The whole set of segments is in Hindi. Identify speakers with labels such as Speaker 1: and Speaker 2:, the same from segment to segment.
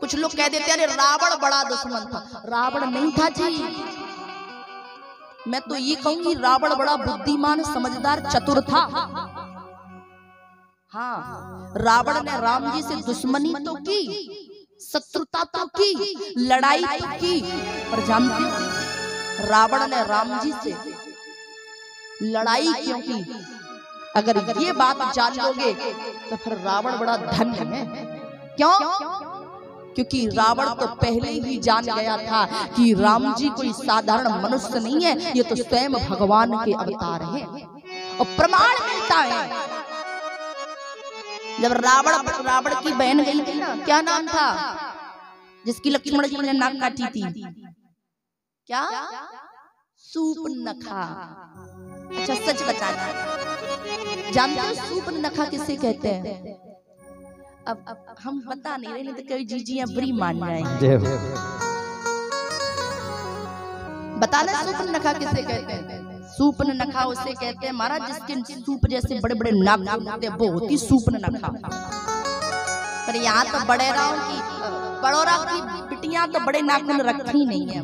Speaker 1: कुछ लोग कह देते अरे रावण बड़ा दुश्मन था, रावण नहीं था जी। मैं तो ये कहूंगी रावण बड़ा बुद्धिमान, समझदार, चतुर था। हाँ, रावण ने राम जी से दुश्मनी तो की, शत्रुता तो की, लड़ाई तो की, पर जानते हो रावण ने राम जी से लड़ाई क्यों की? अगर ये बात जान लोगे तो फिर रावण बड़ा धन्य है। क्यों? क्योंकि रावण तो पहले ही जान गया था कि राम जी कोई साधारण मनुष्य नहीं है, ये तो स्वयं भगवान के अवतार हैं। और प्रमाण मिलता है जब रावण की बहन गई थी ना, क्या नाम था जिसकी लक्ष्मण जी ने नाक काटी थी? क्या? सूर्पनखा। अच्छा सच बता, जानते हो सूर्पनखा किसे कहते हैं? अब हम बता नहीं रहे, नहीं तो कई जीजियां बुरी मान जाएंगे। बताना सूर्पनखा किसे कहते हैं? सूर्पनखा उसे कहते हैं महाराज जिसके सूप जैसे बड़े बड़े नाक होते हैं, वो होती सूर्पनखा। पर यहाँ तो बड़ेराव की बड़ोरा की बिटियां तो बड़े नाखून रखी नहीं है।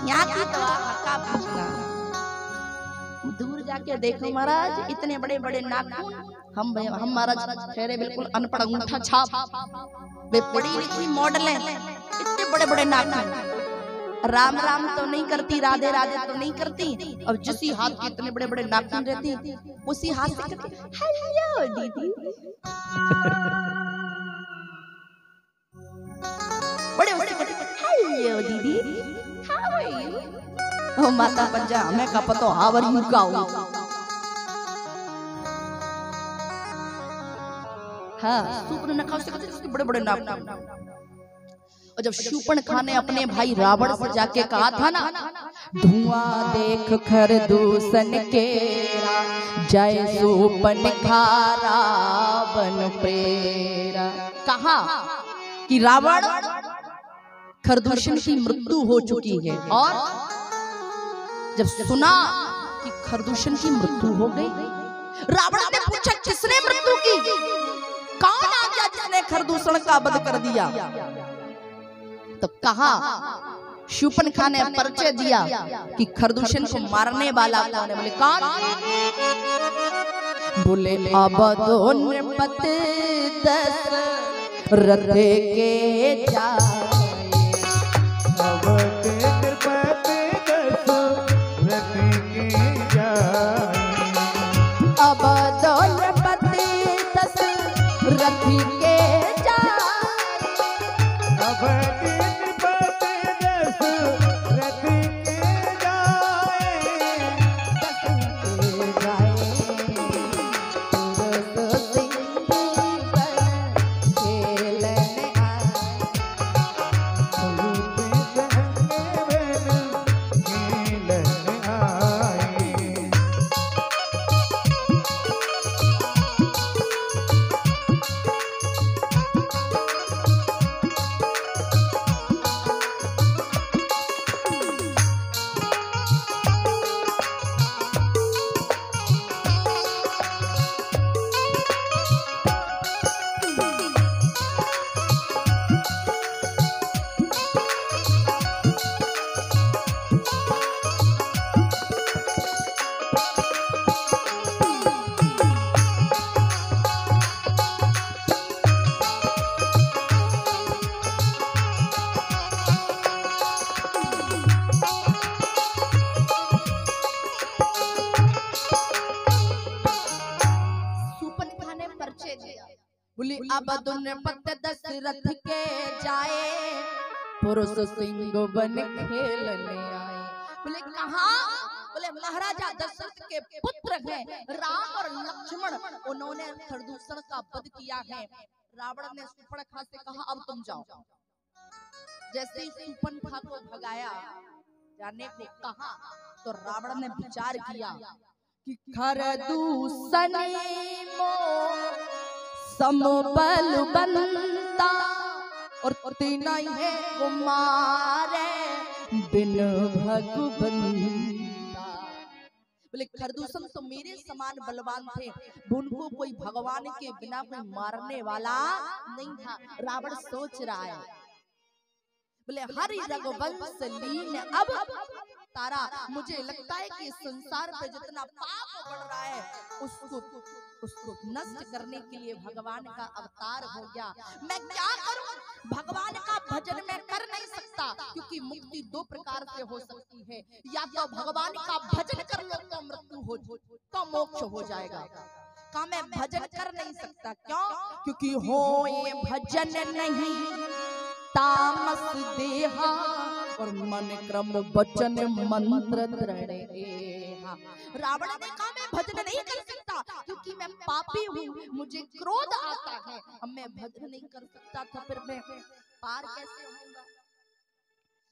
Speaker 1: यहाँ की तो हक्का पूछना, दूर जाके देखो महाराज इतने बड़े बड़े नाखून। हम महाराज ठहरे बिल्कुल अनपढ़, अंगूठा छाप, वे पढ़ी लिखी मॉडल है, इतने बड़े बड़े नाखून। राम राम तो नहीं करती, राधे राधे तो नहीं करती, और जिसी हाथ के इतने बड़े बड़े नाखून रहती उसी हाथ से करती हेलो दीदी, बड़े बड़े हेलो दीदी, हाउ आर यू? ओ माता पंजा हमें का पतो हाउ आर यू का हो। हाँ, सूर्पनखा से कहते हैं बड़े बड़े नाखून। और जब शूर्पणखा ने अपने भाई रावण से जाके कहा था ना, धुआं देख खरदूषण केरा, जय शूर्पणखा रावण प्रेरा, कहा कि रावण खरदूषण की मृत्यु हो चुकी है। और जब सुना कि खरदूषण की मृत्यु हो गई, रावण ने पूछा किसने मृत्यु की? कौन आ गया जिसने खरदूषण का वध कर दिया? तो कहा शूर्पणखा ने परिचय दिया कि खरदूषण को मारने वाला कौन है? बोले कौन? बोले अब तो नृपति दशरथ के जाए, अब नृपति दशरथ के जाए, अब तो नृपति दशरथ के जाए, अब बोली अब नृपति दशरथ के जाए, पुरुष सिंह बन खेलने आए। बोले कहाँ? बोले महाराजा दशरथ के पुत्र हैं राम और लक्ष्मण, उन्होंने खरदूषण का वध किया है। रावण ने शूर्पणखा से कहा अब तुम जाओ। जैसे ही शूर्पणखा को भगाया जाने को कहा, तो रावण ने विचार किया कि खरदूषण मो समबल बनता, और तीन है कुमारे बिन भगवंता। बोले खरदूषण तो मेरे समान बलवान थे, उनको कोई भगवान के बिना कोई मारने वाला नहीं था। रावण सोच रहा है, बोले हरि रघुवंश लीन अब तारा। मुझे लगता है कि संसार पे जितना पाप बढ़ रहा है उसको नष्ट करने के लिए भगवान का अवतार हो गया। मैं क्या करूं? भगवान का भजन मैं कर नहीं सकता, क्योंकि मुक्ति दो प्रकार से हो सकती है, या तो भगवान का भजन कर लो तो मृत्यु हो तो मोक्ष हो जाएगा। का मैं भजन कर नहीं सकता, क्यों? क्योंकि हो ये भजन नहीं तामस देहा और मन क्रम वचन मंत्र दृढ़। रावण ने कहा मैं भजन नहीं कर सकता क्योंकि मैं पापी हूँ, मुझे क्रोध आता है। अब मैं भजन नहीं कर सकता तो फिर मैं पार कैसे होऊंगा?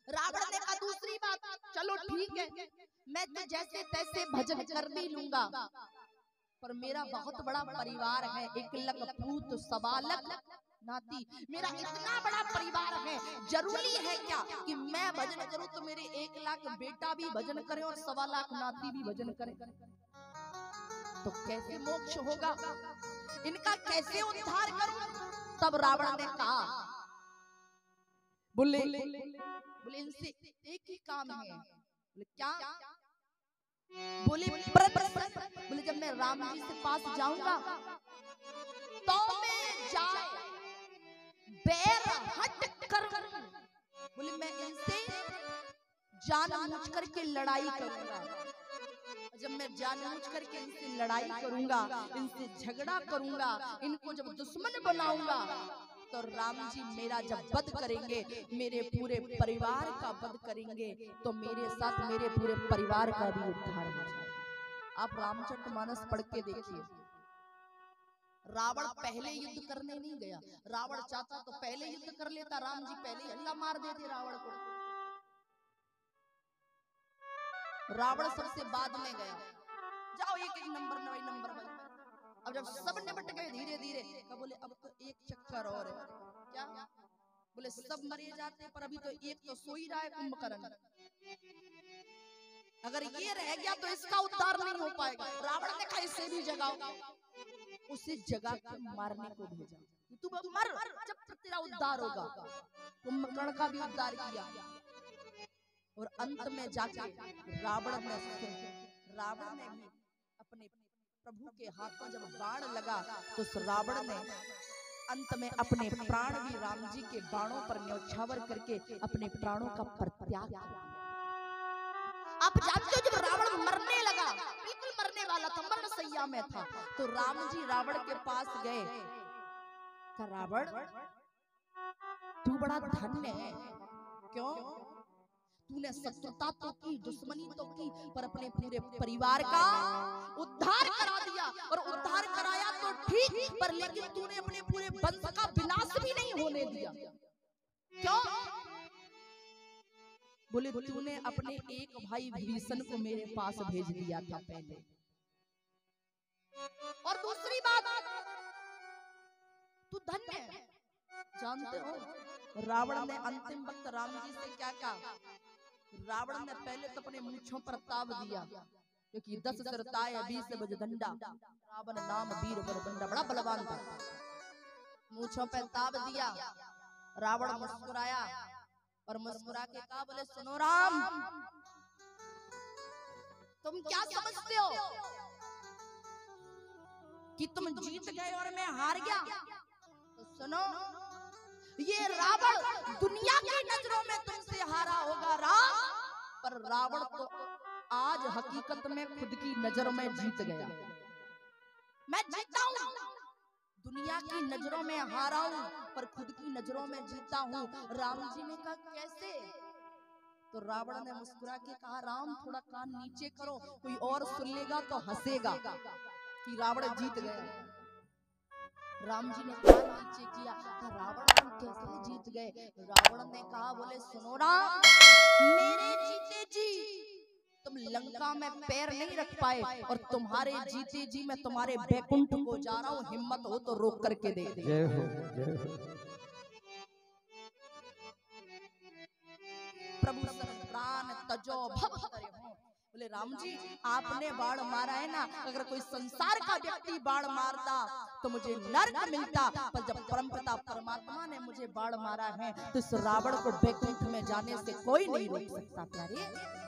Speaker 1: रावण ने कहा दूसरी बात, चलो ठीक है मैं तो जैसे तैसे भजन कर भी लूंगा, पर मेरा बहुत बड़ा परिवार है, एकलक पूत सबालक नाती, मेरा इतना बड़ा परिवार है, जरूरी है क्या कि मैं भजन करूं तो मेरे 1 लाख बेटा भी भजन करे और 1.25 लाख नाती भी भजन करे? तो कैसे मोक्ष होगा? इनका कैसे उद्धार करूं? तब रावण ने कहा, बोले इनसे एक ही काम है। बोले क्या? बोले बोले जब मैं राम जी से पास जाऊंगा तो मैं जाए बैर हट कर, बोले मैं इनसे जानबूझ करके लड़ाई करूंगा। जब मैं जानबूझ करके इनसे लड़ाई करूंगा, इनसे झगड़ा करूंगा, इनको जब दुश्मन बनाऊंगा तो राम जी मेरा जब वध करेंगे, मेरे पूरे परिवार का वध करेंगे, तो मेरे साथ मेरे पूरे परिवार का भी उद्धार हो जाएगा। आप रामचरितमानस पढ़ के देखिए, रावण पहले युद्ध करने नहीं गया। रावण चाहता तो पहले युद्ध कर लेता, राम जी पहले हल्ला मार देते रावण को। रावण सबसे बाद में गया, जाओ एक एक नंबर भाई। अब जब सब निपट गए धीरे धीरे, कब बोले अब तो एक चक्कर और है। क्या? बोले सब मरे जाते पर अभी तो एक तो सो ही रहा है कुंभकर्ण, अगर ये रह गया तो इसका उद्धार नहीं हो पाएगा। रावण ने कहा इसे भी जगाओ, उसे जगा के मारने को भेजा, तू मर जब तेरा उद्धार होगा। कुंभकर्ण का भी उद्धार किया और अंत में जाके रावण ने भी अपने प्रभु के हाथों जब बाण लगा तो रावण ने अंत में अपने प्राण भी राम जी के बाणों पर न्यौछावर करके अपने प्राणों का परित्याग किया। आप जानते हो जब रावण मरने लगा, बिल्कुल मरने वाला था, मरणशैया में था, तो राम जी रावण के पास गए, कहा रावण तू बड़ा धन्य है, क्यों? तूने शत्रुता तो की, दुश्मनी तो की, पर अपने पूरे परिवार का उद्धार करा दिया। और उद्धार कराया तो ठीक, पर लेकिन तूने अपने पूरे वंश का विनाश भी नहीं होने दिया। क्यों? बोले तूने अपने एक भाई विभीषण को मेरे पास भेज दिया था पहले, और दूसरी बात तू धन्य है। जानते हो रावण ने अंतिम वक्त राम जी से क्या कहा? रावण ने पहले तो अपने मूंछों पर ताव दिया, क्योंकि 10 सिरताए 20 बजदंडा, रावण नाम वीर बरबंडा, बड़ा बलवान था। मूंछों पर ताव दिया, रावण मुस्कुराया और मुस्कुरा के कहा, बोले सुनो राम, तुम क्या समझते हो कि तुम जीत गए और मैं हार गया? तो सुनो, ये रावण दुनिया की नजरों में तुमसे हारा होगा राम, पर रावण तो आज हकीकत में खुद की नजरों में जीत गया। मैं जीता हूं, दुनिया की नजरों में हारा हूं पर खुद की नजरों में जीता हूं। राम जी ने कहा कैसे? तो रावण ने मुस्कुरा के कहा, राम थोड़ा कान नीचे करो, कोई और सुन लेगा तो हंसेगा कि रावण जीत गया। राम जी ने कान नीचे किया, तो रावण तुम कैसे जीत गए? रावण ने कहा, बोले सुनो राम, मेरे जीते जी तुम लंका में पैर नहीं रख पाए, और तुम्हारे जीते जी मैं तुम्हारे बैकुंठ को जा रहा हूं, हिम्मत हो तो रोक करके देख ले। जय हो, जय हो। प्रभु प्राण तजो भव करे हो, बोले बोले राम जी आपने बाण मारा है ना, अगर कोई संसार का व्यक्ति बाण मारता तो मुझे नरक मिलता, पर जब परमपिता परमात्मा ने मुझे बाण मारा है तो इस रावण को वैकुंठ में जाने से कोई नहीं रोक सकता। प्यारे